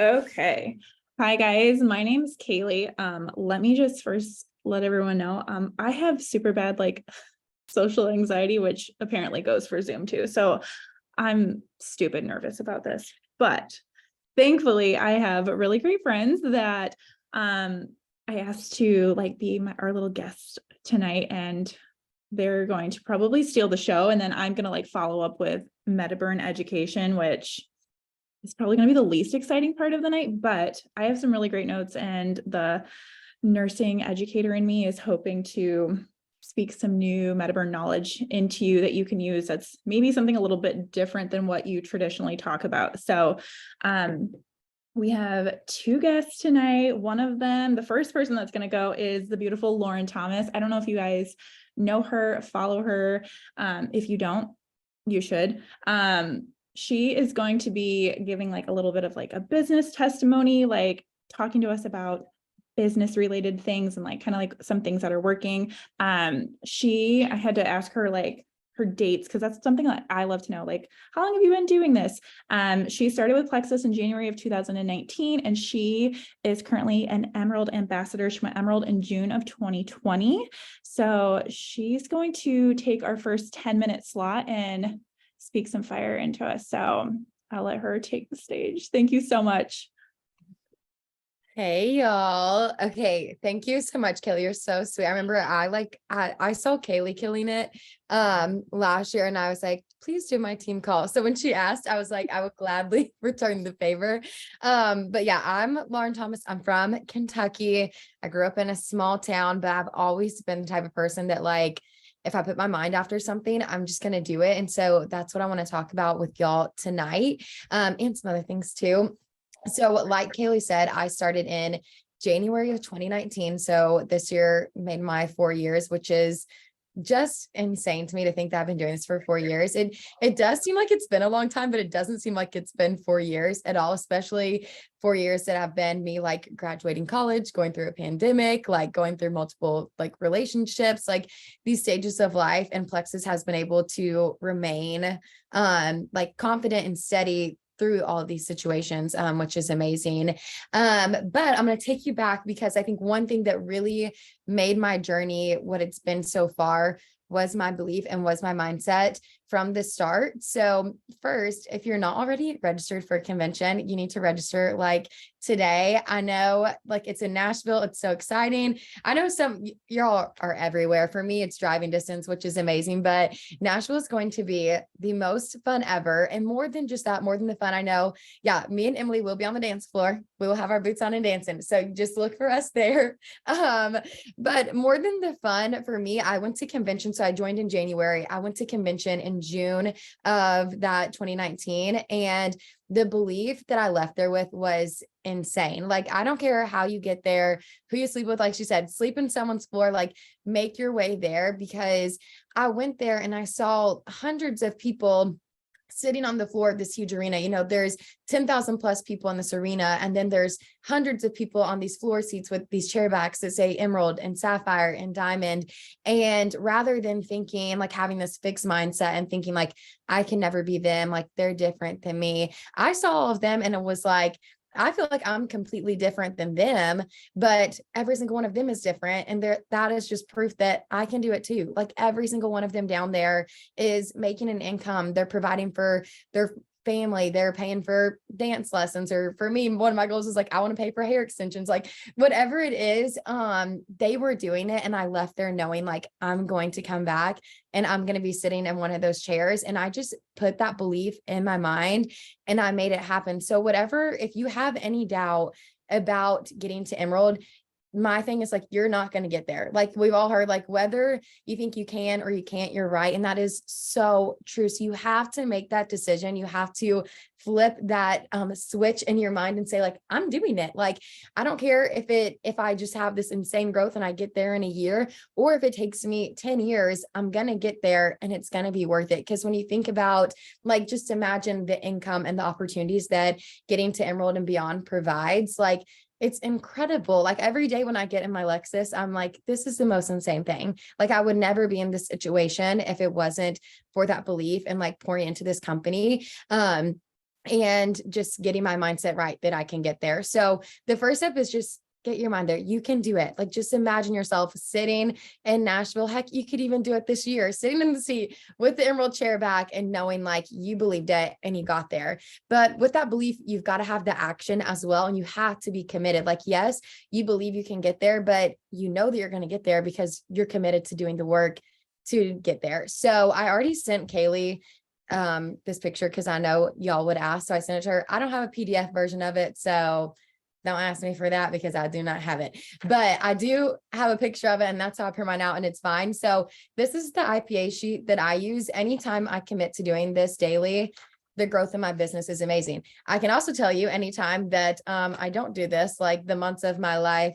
Okay. Hi guys, my name is Kaylie. Let me just first let everyone know. I have super bad social anxiety, which apparently goes for Zoom too. So I'm stupid nervous about this. But thankfully I have really great friends that I asked to be our little guest tonight, and they're going to probably steal the show. And then I'm gonna follow up with MetaBurn education, which it's probably going to be the least exciting part of the night, but I have some really great notes, and the nursing educator in me is hoping to speak some new MetaBurn knowledge into you that you can use. That's maybe something a little bit different than what you traditionally talk about. So we have two guests tonight. One of them, the first person that's going to go, is the beautiful Lauren Thomas. I don't know if you guys know her, follow her. If you don't, you should. She is going to be giving a little bit of a business testimony, talking to us about business related things and kind of some things that are working. I had to ask her her dates, because that's something that I love to know. How long have you been doing this? She started with Plexus in January of 2019, and she is currently an Emerald ambassador. She went Emerald in June of 2020. So she's going to take our first 10-minute slot and speak some fire into us. So I'll let her take the stage. Thank you so much. Hey y'all. Okay, thank you so much, Kaylie. You're so sweet. I remember I saw Kaylie killing it last year, and I was like, please do my team call. So when she asked, I was like, I would gladly return the favor. But yeah, I'm Lauren Thomas. I'm from Kentucky. I grew up in a small town, but I've always been the type of person that if I put my mind after something, I'm just going to do it. And so that's what I want to talk about with y'all tonight, and some other things too. So like Kaylie said, I started in January of 2019. So this year made my 4 years, which is just insane to me to think that I've been doing this for 4 years. It does seem like it's been a long time, but it doesn't seem like it's been 4 years at all, especially 4 years that have been me graduating college, going through a pandemic, going through multiple relationships, these stages of life. And Plexus has been able to remain confident and steady through all of these situations, which is amazing. But I'm going to take you back, because I think one thing that really made my journey what it's been so far was my belief and was my mindset from the start. So first, if you're not already registered for a convention, you need to register today. I know it's in Nashville. It's so exciting. I know some y'all are everywhere. For me, it's driving distance, which is amazing, but Nashville is going to be the most fun ever. And more than just that, more than the fun, I know, yeah, me and Emily will be on the dance floor. We will have our boots on and dancing. So just look for us there. But more than the fun for me, I went to convention. So I joined in January. I went to convention in June of that 2019. And the belief that I left there with was insane. I don't care how you get there, who you sleep with. Like she said, sleep in someone's floor, make your way there, because I went there and I saw hundreds of people sitting on the floor of this huge arena. There's 10,000 plus people in this arena. And then there's hundreds of people on these floor seats with these chair backs that say Emerald and Sapphire and Diamond. And rather than thinking having this fixed mindset and thinking I can never be them, they're different than me, I saw all of them and it was I feel like I'm completely different than them, but every single one of them is different. And that is just proof that I can do it too. Every single one of them down there is making an income. They're providing for their family, they're paying for dance lessons, or for me, one of my goals is I want to pay for hair extensions, whatever it is, they were doing it. And I left there knowing I'm going to come back and I'm going to be sitting in one of those chairs. And I just put that belief in my mind and I made it happen. So if you have any doubt about getting to Emerald, my thing is you're not going to get there. We've all heard, whether you think you can or you can't, you're right. And that is so true. So you have to make that decision. You have to flip that switch in your mind and say I'm doing it. I don't care if I just have this insane growth and I get there in a year, or if it takes me 10 years, I'm going to get there and it's going to be worth it. Because when you think about just imagine the income and the opportunities that getting to Emerald and beyond provides, it's incredible. Every day when I get in my Lexus, I'm this is the most insane thing. I would never be in this situation if it wasn't for that belief and pouring into this company. and just getting my mindset right that I can get there. So the first step is just get your mind there. You can do it. Like, just imagine yourself sitting in Nashville. Heck, you could even do it this year, sitting in the seat with the emerald chair back and knowing like you believed it and you got there. But with that belief, you've got to have the action as well. And you have to be committed. Like, yes, you believe you can get there, but you know that you're going to get there because you're committed to doing the work to get there. So I already sent Kaylee this picture because I know y'all would ask. So I sent it to her. I don't have a PDF version of it. So don't ask me for that because I do not have it, but I do have a picture of it, and that's how I print mine out, and it's fine. So this is the IPA sheet that I use anytime I commit to doing this daily. The growth in my business is amazing. I can also tell you anytime that I don't do this, like the months of my life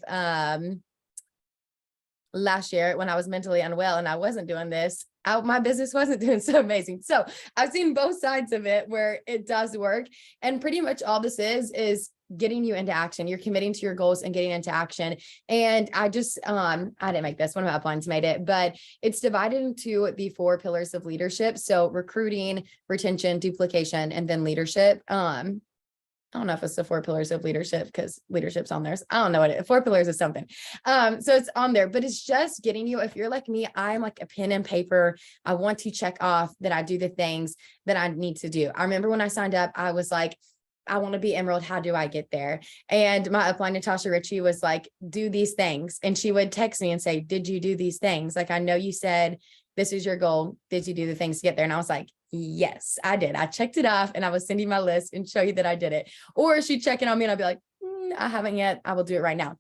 last year when I was mentally unwell and I wasn't doing this, my business wasn't doing so amazing. So I've seen both sides of it where it does work. And pretty much all this is getting you into action. You're committing to your goals and getting into action. And I just, I didn't make this, one of my uplines made it, but it's divided into the 4 pillars of leadership. So recruiting, retention, duplication, and then leadership. I don't know if it's the 4 pillars of leadership because leadership's on there. I don't know what it is. 4 pillars is something. So it's on there, but it's just getting you. If you're like me, I'm like a pen and paper. I want to check off that I do the things that I need to do. I remember when I signed up, I was like, I want to be Emerald. How do I get there? And my upline, Natasha Ritchie, was like, do these things. And she would text me and say, did you do these things? Like, I know you said this is your goal. Did you do the things to get there? And I was like, yes, I did. I checked it off, and I was sending my list and show you that I did it. Or she'd check in on me and I'd be like, I haven't yet. I will do it right now.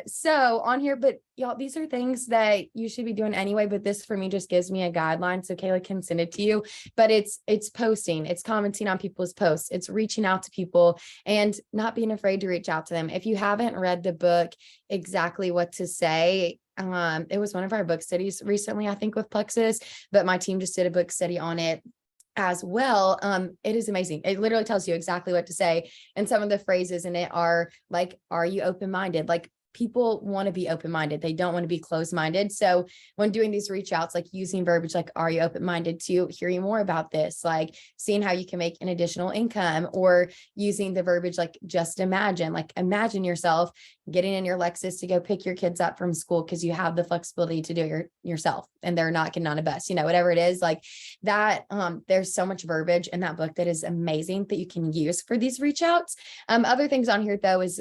So on here, but y'all, these are things that you should be doing anyway, but this for me just gives me a guideline. So Kayla can send it to you, but it's posting, it's commenting on people's posts, it's reaching out to people and not being afraid to reach out to them. If you haven't read the book, Exactly What to Say, it was one of our book studies recently, I think with Plexus, but my team just did a book study on it as well. It is amazing. It literally tells you exactly what to say. And some of the phrases in it are like, are you open-minded? Like, people want to be open-minded. They don't want to be closed-minded. So when doing these reach outs, like using verbiage, like, are you open-minded to hearing more about this? Like seeing how you can make an additional income, or using the verbiage, like just imagine, like imagine yourself getting in your Lexus to go pick your kids up from school because you have the flexibility to do it yourself and they're not getting on a bus, whatever it is like that. There's so much verbiage in that book that is amazing that you can use for these reach outs. Other things on here though is,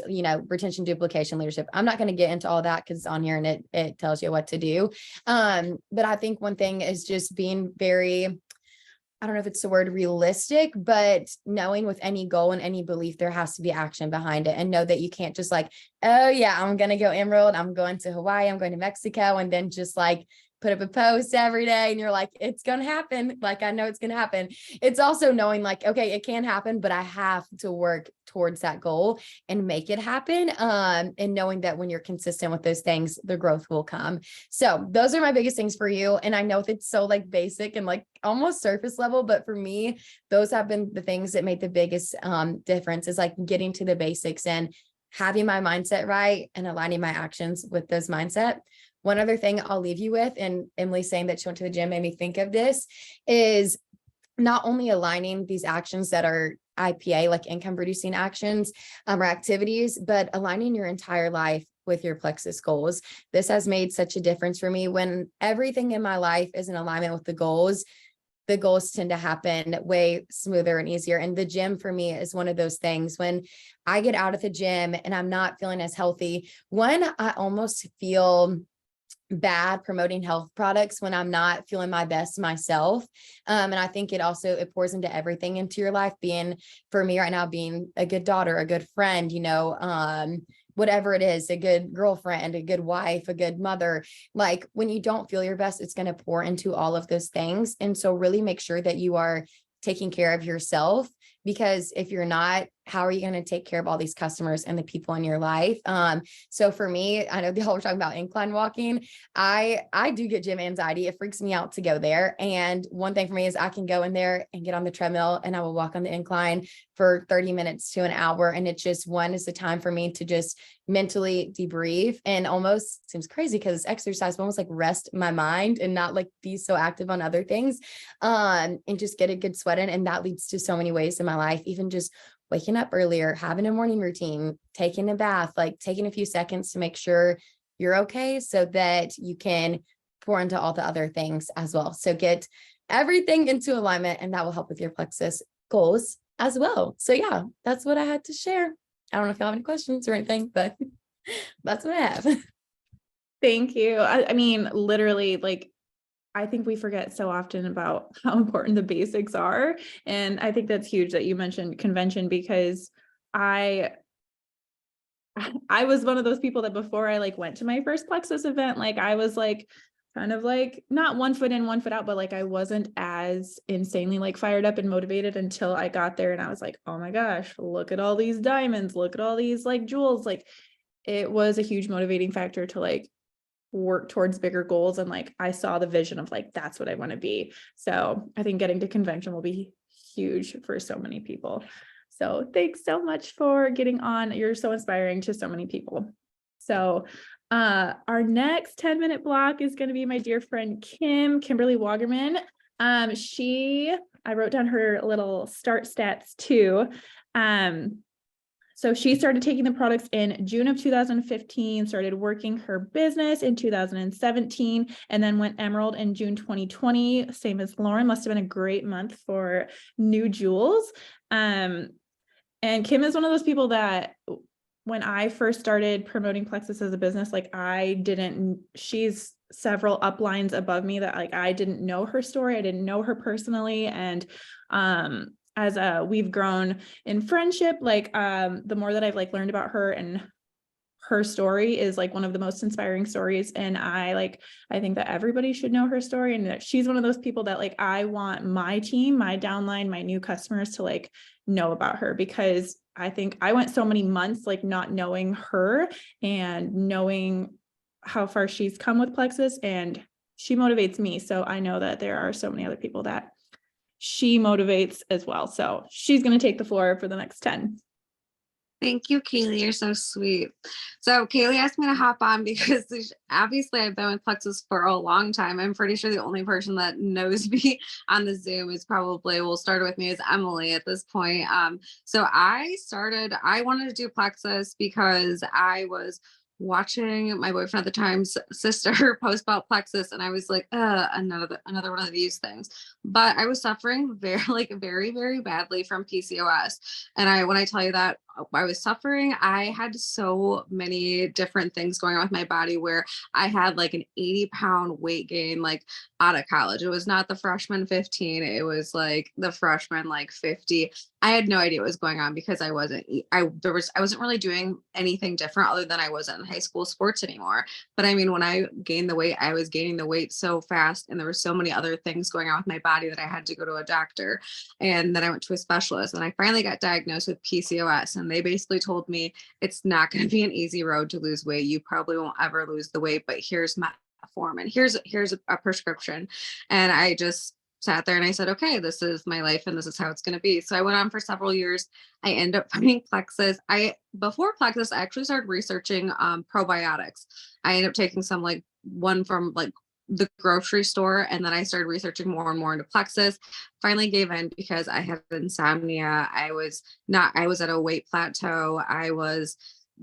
retention, duplication, leadership. I'm not going to get into all that because it's on here and it tells you what to do. But I think one thing is just being very, I don't know if it's the word realistic, but knowing with any goal and any belief, there has to be action behind it, and know that you can't just like, oh yeah, I'm going to go Emerald, I'm going to Hawaii, I'm going to Mexico, and then just like put up a post every day and you're like, it's going to happen. Like, I know it's going to happen. It's also knowing like, okay, it can happen, but I have to work towards that goal and make it happen. And knowing that when you're consistent with those things, the growth will come. So those are my biggest things for you. And I know it's so like basic and like almost surface level, but for me, those have been the things that made the biggest difference, is like getting to the basics and having my mindset right and aligning my actions with those mindset. One other thing I'll leave you with, and Emily saying that she went to the gym made me think of this, is not only aligning these actions that are IPA, like income producing actions or activities, but aligning your entire life with your Plexus goals. This has made such a difference for me. When everything in my life is in alignment with the goals tend to happen way smoother and easier. And the gym for me is one of those things. When I get out of the gym and I'm not feeling as healthy, one, I almost feel bad promoting health products when I'm not feeling my best myself. And I think it pours into everything into your life, being, for me right now, being a good daughter, a good friend, whatever it is, a good girlfriend, a good wife, a good mother. Like when you don't feel your best, it's going to pour into all of those things. And so really make sure that you are taking care of yourself, because if you're not, how are you going to take care of all these customers and the people in your life? So for me, I know y'all were talking about incline walking. I do get gym anxiety. It freaks me out to go there. And one thing for me is I can go in there and get on the treadmill and I will walk on the incline for 30 minutes to an hour. And it just, one is the time for me to just mentally debrief, and almost seems crazy because exercise, but almost like rest my mind and not like be so active on other things, and just get a good sweat in. And that leads to so many ways in my life, even just waking up earlier, having a morning routine, taking a bath, like taking a few seconds to make sure you're okay so that you can pour into all the other things as well. So get everything into alignment, and that will help with your Plexus goals as well. So yeah, that's what I had to share. I don't know if y'all have any questions or anything, but that's what I have. Thank you. I mean, literally, like, I think we forget so often about how important the basics are. And I think that's huge that you mentioned convention, because I was one of those people that before I like went to my first Plexus event, like I was like kind of like not 1 foot in, 1 foot out, but like I wasn't as insanely like fired up and motivated until I got there and I was like, oh my gosh, look at all these diamonds, look at all these like jewels. Like it was a huge motivating factor to like work towards bigger goals. And like I saw the vision of like that's what I want to be. So I think getting to convention will be huge for so many people. So thanks so much for getting on. You're so inspiring to so many people. So our next 10-minute block is going to be my dear friend Kimberly Woggerman. I wrote down her little start stats too. So she started taking the products in June of 2015, started working her business in 2017, and then went Emerald in June 2020. Same as Lauren, must have been a great month for new jewels. And Kim is one of those people that when I first started promoting Plexus as a business, like she's several uplines above me that like I didn't know her story. I didn't know her personally. And as we've grown in friendship, like the more that I've like learned about her, and her story is like one of the most inspiring stories. And I think that everybody should know her story, and that she's one of those people that like I want my team, my downline, my new customers to like know about her, because I think I went so many months like not knowing her and knowing how far she's come with Plexus, and she motivates me. So I know that there are so many other people that she motivates as well. So she's going to take the floor for the next 10. Thank you, Kaylee. You're so sweet. So Kaylee asked me to hop on because obviously I've been with Plexus for a long time. I'm pretty sure the only person that knows me on the Zoom is probably, will start with me, is Emily at this point. So I wanted to do Plexus because I was watching my boyfriend at the time's sister post about Plexus, and I was like, another one of these things. But I was suffering very, very badly from PCOS. And when I tell you that I was suffering, I had so many different things going on with my body, where I had like an 80-pound weight gain, like out of college. It was not the freshman 15. It was like the freshman, like 50. I had no idea what was going on because I wasn't really doing anything different other than I wasn't in high school sports anymore. But I mean, when I gained the weight, I was gaining the weight so fast, and there were so many other things going on with my body that I had to go to a doctor. And then I went to a specialist, and I finally got diagnosed with PCOS. And they basically told me, it's not going to be an easy road to lose weight. You probably won't ever lose the weight, but here's metformin, here's a prescription. And I just sat there and I said, okay, this is my life and this is how it's going to be. So I went on for several years. I ended up finding Plexus. Before Plexus, I actually started researching probiotics. I ended up taking some, like one from like the grocery store, and then I started researching more and more into Plexus. Finally gave in because I had insomnia. I was at a weight plateau. I was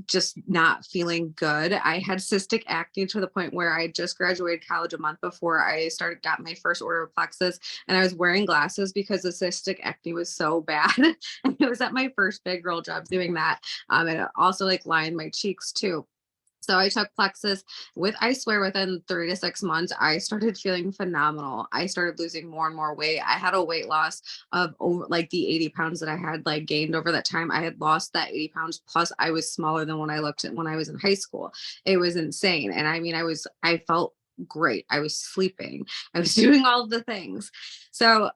just not feeling good. I had cystic acne to the point where I just graduated college a month before I got my first order of Plexus, and I was wearing glasses because the cystic acne was so bad. And it was at my first big girl job doing that. And it also like lined my cheeks too. So I took Plexus I swear within 3 to 6 months, I started feeling phenomenal. I started losing more and more weight. I had a weight loss of over like the 80 pounds that I had like gained over that time. I had lost that 80 pounds. Plus I was smaller than when I looked at when I was in high school. It was insane. And I mean, I felt great. I was sleeping. I was doing all of the things. So,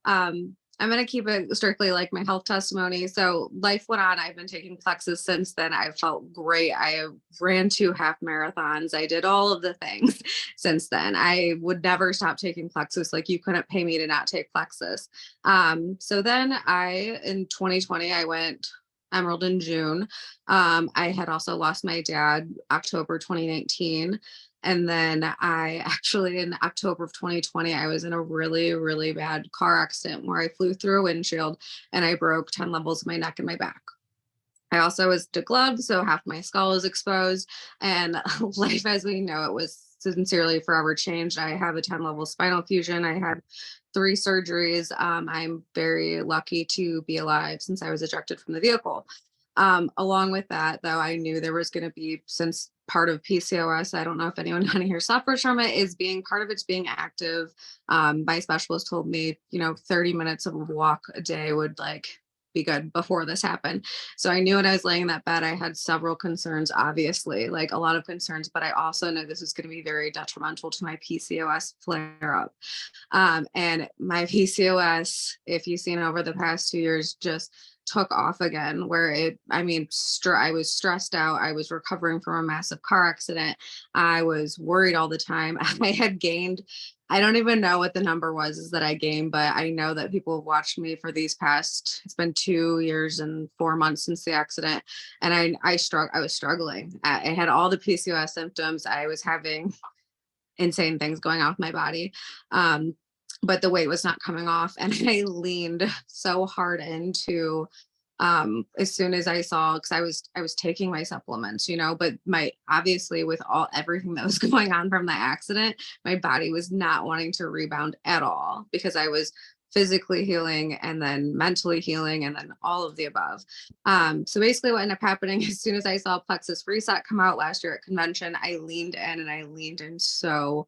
I'm going to keep it strictly like my health testimony. So life went on. I've been taking Plexus since then. I felt great. I ran 2 half marathons. I did all of the things since then. I would never stop taking Plexus. Like you couldn't pay me to not take Plexus. So then in 2020, I went Emerald in June. I had also lost my dad October 2019. And then I actually, in October of 2020, I was in a really, really bad car accident where I flew through a windshield and I broke 10 levels of my neck and my back. I also was degloved, so half my skull is exposed. And life as we know it was sincerely forever changed. I have a 10-level spinal fusion. I had 3 surgeries. I'm very lucky to be alive since I was ejected from the vehicle. Along with that, though, I knew there was going to be, since part of PCOS, I don't know if anyone on here suffers from it, is being part of it's being active. My specialist told me, 30 minutes of a walk a day would like be good before this happened. So I knew when I was laying in that bed, I had several concerns, obviously, like a lot of concerns, but I also know this is going to be very detrimental to my PCOS flare up. And my PCOS, if you've seen over the past 2 years, just took off again, where I was stressed out. I was recovering from a massive car accident. I was worried all the time. I had gained, I don't even know what the number was is that I gained, but I know that people have watched me for it's been 2 years and 4 months since the accident. And I was struggling. I had all the PCOS symptoms. I was having insane things going on with my body. But the weight was not coming off. And I leaned so hard into, as soon as I saw, because I was taking my supplements, but obviously with everything that was going on from the accident, my body was not wanting to rebound at all, because I was physically healing and then mentally healing and then all of the above. So basically what ended up happening, as soon as I saw Plexus Reset come out last year at convention, I leaned in, and I leaned in so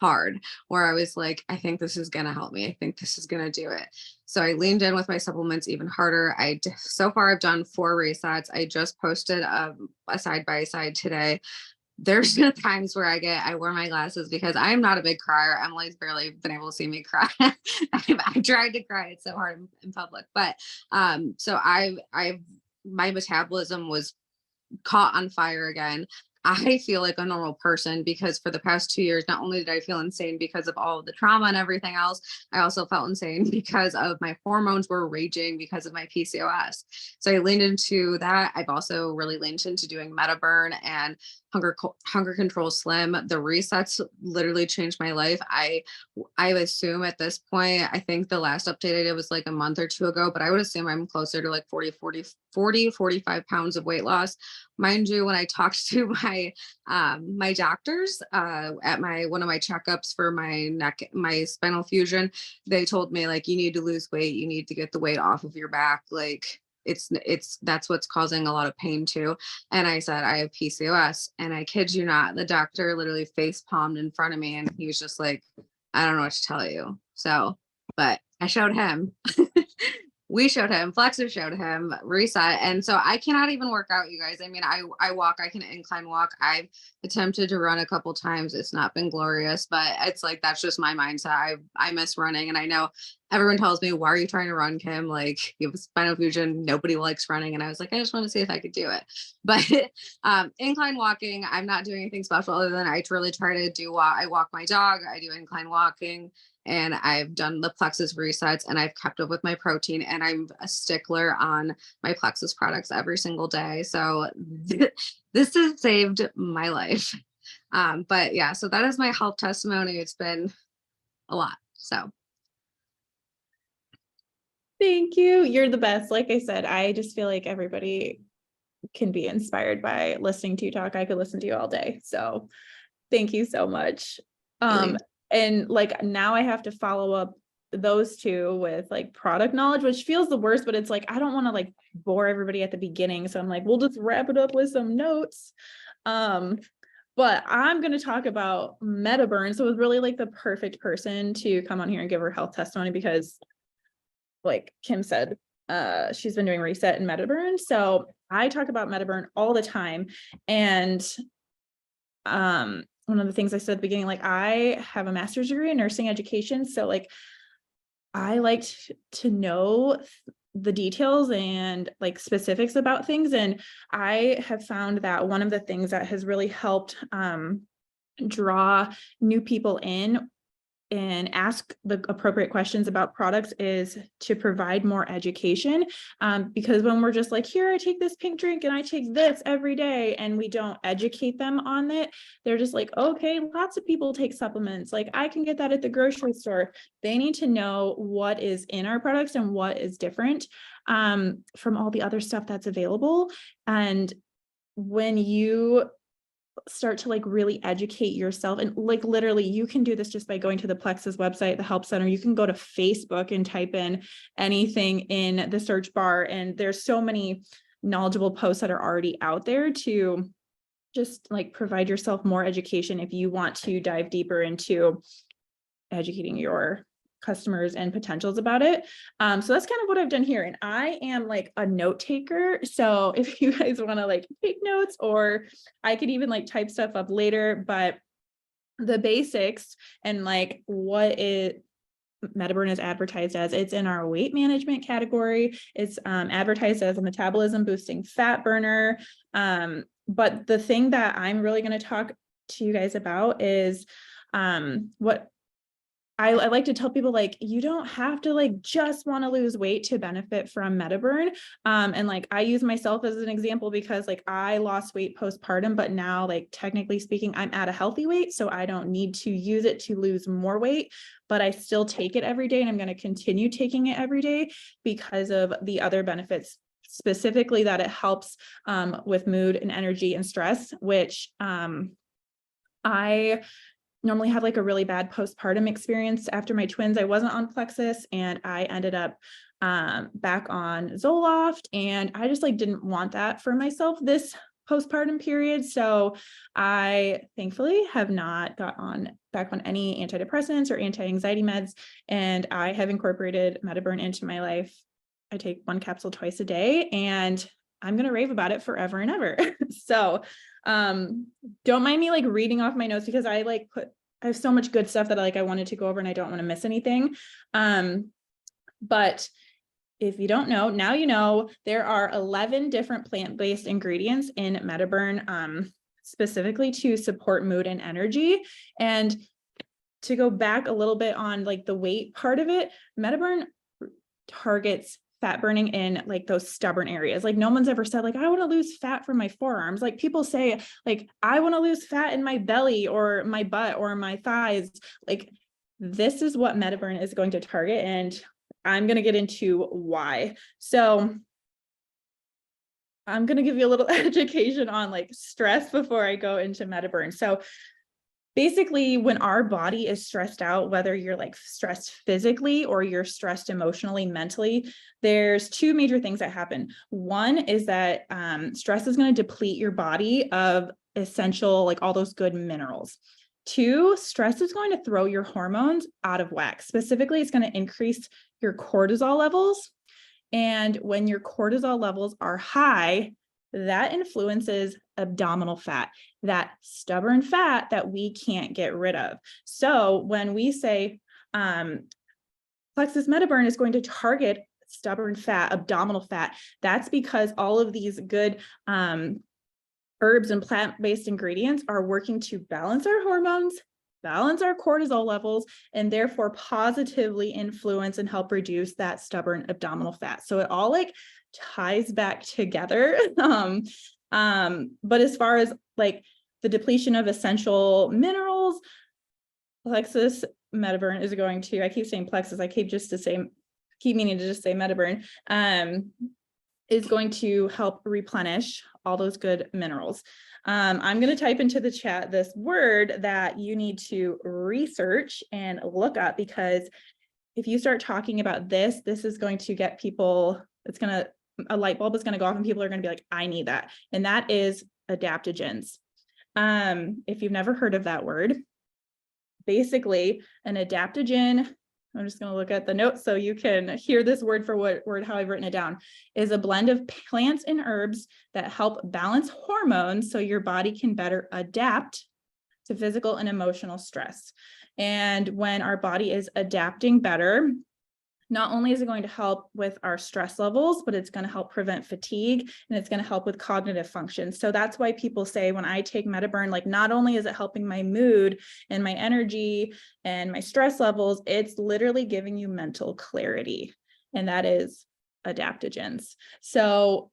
hard, where I was like, I think this is going to help me. I think this is going to do it. So I leaned in with my supplements even harder. So far I've done 4 resets. I just posted a side by side today. There's times where I wear my glasses because I'm not a big crier. Emily's barely been able to see me cry. I tried to cry. It's so hard in public, but so my metabolism was caught on fire again. I feel like a normal person because for the past 2 years, not only did I feel insane because of all of the trauma and everything else, I also felt insane because of my hormones were raging because of my PCOS. So I leaned into that. I've also really leaned into doing MetaBurn and Hunger Control Slim. The resets literally changed my life. I assume at this point, I think the last update I did was like a month or 2 ago, but I would assume I'm closer to like 45 pounds of weight loss. Mind you, when I talked to my doctors at one of my checkups for my spinal fusion, they told me like, you need to lose weight, you need to get the weight off of your back, like that's what's causing a lot of pain too. And I said, I have PCOS, and I kid you not, the doctor literally face palmed in front of me, and he was just like, I don't know what to tell you. So, but I showed him. We showed him, Plexus showed him Reset. And so I cannot even work out, you guys. I mean, I walk, I can incline walk. I've attempted to run a couple times. It's not been glorious, but it's like, that's just my mindset. I miss running. And I know everyone tells me, why are you trying to run, Kim? Like, you have spinal fusion, nobody likes running. And I was like, I just want to see if I could do it. But incline walking, I'm not doing anything special other than I really try to do, I walk my dog, I do incline walking. And I've done the Plexus resets, and I've kept up with my protein, and I'm a stickler on my Plexus products every single day. So this has saved my life. But yeah, so that is my health testimony. It's been a lot. So Thank you. You're the best. Like I said, I just feel like everybody can be inspired by listening to you talk. I could listen to you all day. So thank you so much. And like now I have to follow up those two with like product knowledge, which feels the worst, but it's like, I don't want to like bore everybody at the beginning. So I'm like, we'll just wrap it up with some notes. But I'm going to talk about MetaBurn. So it was really like the perfect person to come on here and give her health testimony because like Kim said, she's been doing Reset and MetaBurn. So I talk about MetaBurn all the time. And one of the things I said at the beginning, like I have a master's degree in nursing education. So like, I like to know the details and like specifics about things. And I have found that one of the things that has really helped draw new people in and ask the appropriate questions about products is to provide more education. Because when we're just like, here, I take this pink drink and I take this every day, and we don't educate them on it, they're just like, okay, lots of people take supplements. Like, I can get that at the grocery store. They need to know what is in our products and what is different from all the other stuff that's available. And when you start to like really educate yourself, and like literally you can do this just by going to the Plexus website, the help center. You can go to Facebook and type in anything in the search bar, and there's so many knowledgeable posts that are already out there to just like provide yourself more education if you want to dive deeper into educating your customers and potentials about it. So that's kind of what I've done here. And I am like a note taker. So if you guys want to like take notes, or I could even like type stuff up later, but the basics and like what Metaburn is advertised as, it's in our weight management category. It's advertised as a metabolism boosting fat burner. But the thing that I'm really going to talk to you guys about is what I like to tell people, like, you don't have to like just want to lose weight to benefit from Metaburn. And like, I use myself as an example because like I lost weight postpartum, but now like technically speaking, I'm at a healthy weight. So I don't need to use it to lose more weight, but I still take it every day. And I'm going to continue taking it every day because of the other benefits, specifically that it helps with mood and energy and stress, which I normally have like a really bad postpartum experience after my twins. I wasn't on Plexus and I ended up back on Zoloft, and I just like didn't want that for myself this postpartum period. So I thankfully have not got back on any antidepressants or anti-anxiety meds, and I have incorporated Metaburn into my life. I take 1 capsule twice a day, and I'm going to rave about it forever and ever. So don't mind me like reading off my notes, because I have so much good stuff that I wanted to go over and I don't want to miss anything. But if you don't know, now you know. There are 11 different plant-based ingredients in Metaburn, specifically to support mood and energy. And to go back a little bit on like the weight part of it, Metaburn targets fat burning in like those stubborn areas. Like, no one's ever said like, I want to lose fat from my forearms. Like, people say like, I want to lose fat in my belly or my butt or my thighs. Like, this is what Metaburn is going to target, and I'm going to get into why. So I'm going to give you a little education on like stress before I go into Metaburn. So basically, when our body is stressed out, whether you're like stressed physically or you're stressed emotionally, mentally, there's 2 major things that happen. One is that stress is going to deplete your body of essential, like all those good minerals. 2, stress is going to throw your hormones out of whack. Specifically, it's going to increase your cortisol levels. And when your cortisol levels are high, that influences abdominal fat, that stubborn fat that we can't get rid of. So when we say Plexus Metaburn is going to target stubborn fat, abdominal fat, that's because all of these good herbs and plant-based ingredients are working to balance our hormones, balance our cortisol levels, and therefore positively influence and help reduce that stubborn abdominal fat. So it all like ties back together. But as far as like the depletion of essential minerals, Plexus Metaburn is going to, I keep saying Plexus, I keep meaning to just say Metaburn, is going to help replenish all those good minerals. I'm going to type into the chat this word that you need to research and look up, because if you start talking about this is going to get people, a light bulb is going to go off and people are going to be like, I need that. And that is adaptogens. If you've never heard of that word, basically an adaptogen, I'm just going to look at the notes so you can hear this word for word, how I've written it down, is a blend of plants and herbs that help balance hormones so your body can better adapt to physical and emotional stress. And when our body is adapting better, not only is it going to help with our stress levels, but it's going to help prevent fatigue, and it's going to help with cognitive function. So that's why people say when I take MetaBurn, like not only is it helping my mood and my energy and my stress levels, it's literally giving you mental clarity, and that is adaptogens. So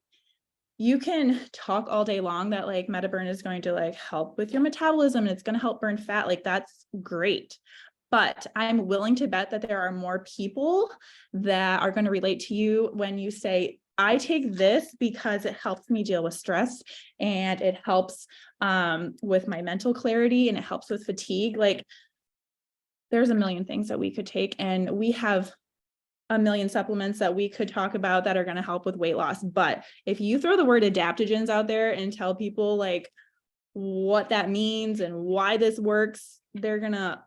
you can talk all day long that like MetaBurn is going to like help with your metabolism and it's going to help burn fat. Like that's great. But I'm willing to bet that there are more people that are going to relate to you when you say, I take this because it helps me deal with stress and it helps with my mental clarity and it helps with fatigue. Like there's a million things that we could take, and we have a million supplements that we could talk about that are going to help with weight loss. But if you throw the word adaptogens out there and tell people like what that means and why this works, they're gonna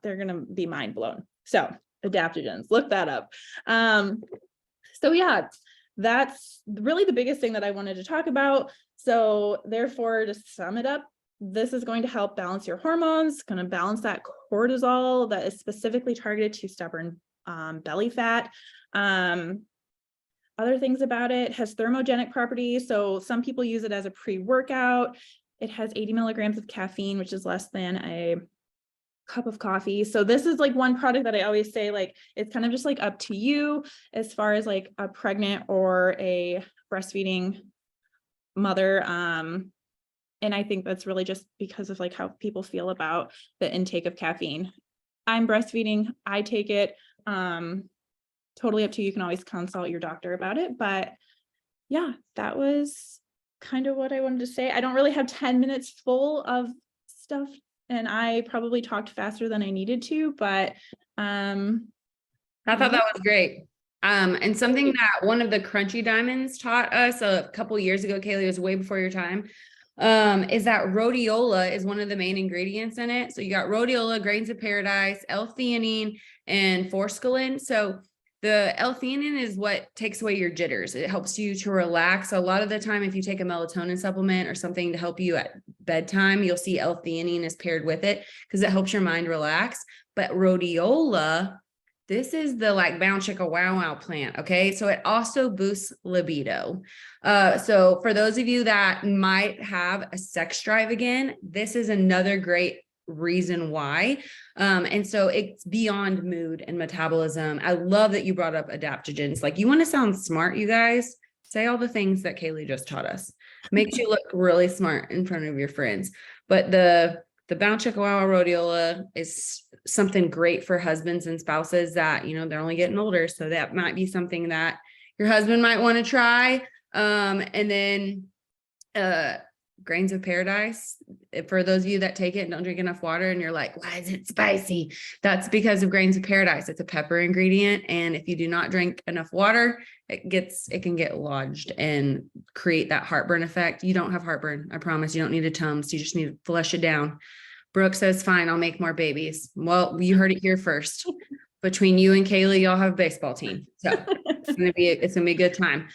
be mind blown. So adaptogens, look that up. So yeah, that's really the biggest thing that I wanted to talk about. So therefore, to sum it up, this is going to help balance your hormones, going to balance that cortisol that is specifically targeted to stubborn belly fat. Other things about it, has thermogenic properties. So some people use it as a pre-workout. It has 80 milligrams of caffeine, which is less than a cup of coffee. So this is like one product that I always say, like, it's kind of just like up to you as far as like a pregnant or a breastfeeding mother. And I think that's really just because of like how people feel about the intake of caffeine. I'm breastfeeding, I take it. Totally up to you. You can always consult your doctor about it. But yeah, that was kind of what I wanted to say. I don't really have 10 minutes full of stuff, and I probably talked faster than I needed to, but I thought that was great. And something that one of the Crunchy Diamonds taught us a couple years ago, Kaylee, was way before your time, is that rhodiola is one of the main ingredients in it. So you got rhodiola, grains of paradise, L-theanine, and forskolin. So the L-theanine is what takes away your jitters. It helps you to relax. So a lot of the time, if you take a melatonin supplement or something to help you at bedtime, you'll see L-theanine is paired with it because it helps your mind relax. But rhodiola, this is the like bound chicka wow wow plant. Okay. So it also boosts libido. So for those of you that might have a sex drive again, this is another great reason why. And so it's beyond mood and metabolism. I love that you brought up adaptogens. Like, you want to sound smart, you guys, say all the things that Kaylee just taught us. Makes you look really smart in front of your friends. But the bound chicka wow rhodiola is something great for husbands and spouses that, you know, they're only getting older. So that might be something that your husband might want to try. And then grains of paradise, for those of you that take it and don't drink enough water and you're like, why is it spicy? That's because of grains of paradise. It's a pepper ingredient. And if you do not drink enough water, it can get lodged and create that heartburn effect. You don't have heartburn. I promise. You don't need a Tums. You just need to flush it down. Brooke says, fine, I'll make more babies. Well, you heard it here first. Between you and Kaylee, y'all have a baseball team. So it's gonna be a good time.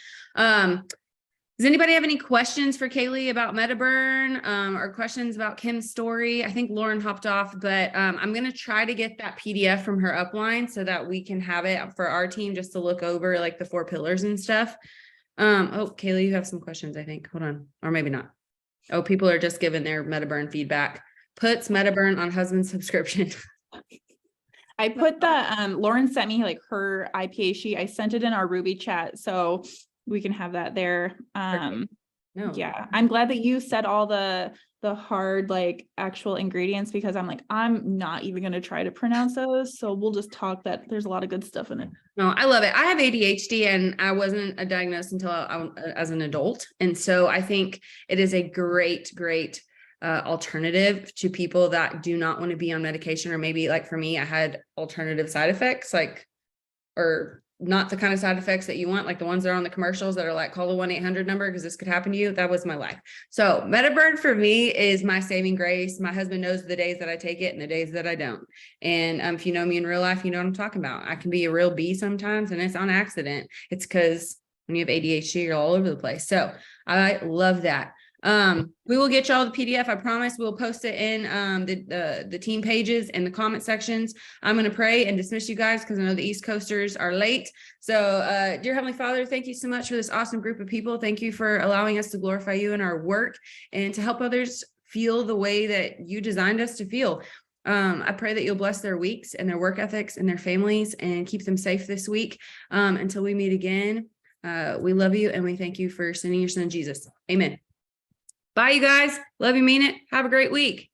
Does anybody have any questions for Kaylee about MetaBurn, or questions about Kim's story? I think Lauren hopped off, but I'm going to try to get that PDF from her upline so that we can have it for our team just to look over like the 4 pillars and stuff. Oh, Kaylee, you have some questions, I think. Hold on. Or maybe not. Oh, people are just giving their MetaBurn feedback. Puts MetaBurn on husband's subscription. I put the, Lauren sent me like her IPA sheet. I sent it in our Ruby chat, so we can have that there. No. Yeah, I'm glad that you said all the hard like actual ingredients, because I'm like, I'm not even going to try to pronounce those. So we'll just talk that there's a lot of good stuff in it. No, I love it. I have ADHD and I wasn't diagnosed until as an adult. And so I think it is a great alternative to people that do not want to be on medication, or maybe like for me, I had alternative side effects, like, or not the kind of side effects that you want, like the ones that are on the commercials that are like, call the 1-800 number because this could happen to you. That was my life. So MetaBurn for me is my saving grace. My husband knows the days that I take it and the days that I don't. And if you know me in real life, you know what I'm talking about. I can be a real bee sometimes, and it's on accident. It's because when you have ADHD, you're all over the place. So I love that. We will get y'all the PDF. I promise. We'll post it in the team pages and the comment sections. I'm going to pray and dismiss you guys because I know the East Coasters are late. So, dear Heavenly Father, thank you so much for this awesome group of people. Thank you for allowing us to glorify you in our work and to help others feel the way that you designed us to feel. I pray that you'll bless their weeks and their work ethics and their families and keep them safe this week. Until we meet again, we love you and we thank you for sending your son, Jesus. Amen. Bye, you guys. Love you, mean it. Have a great week.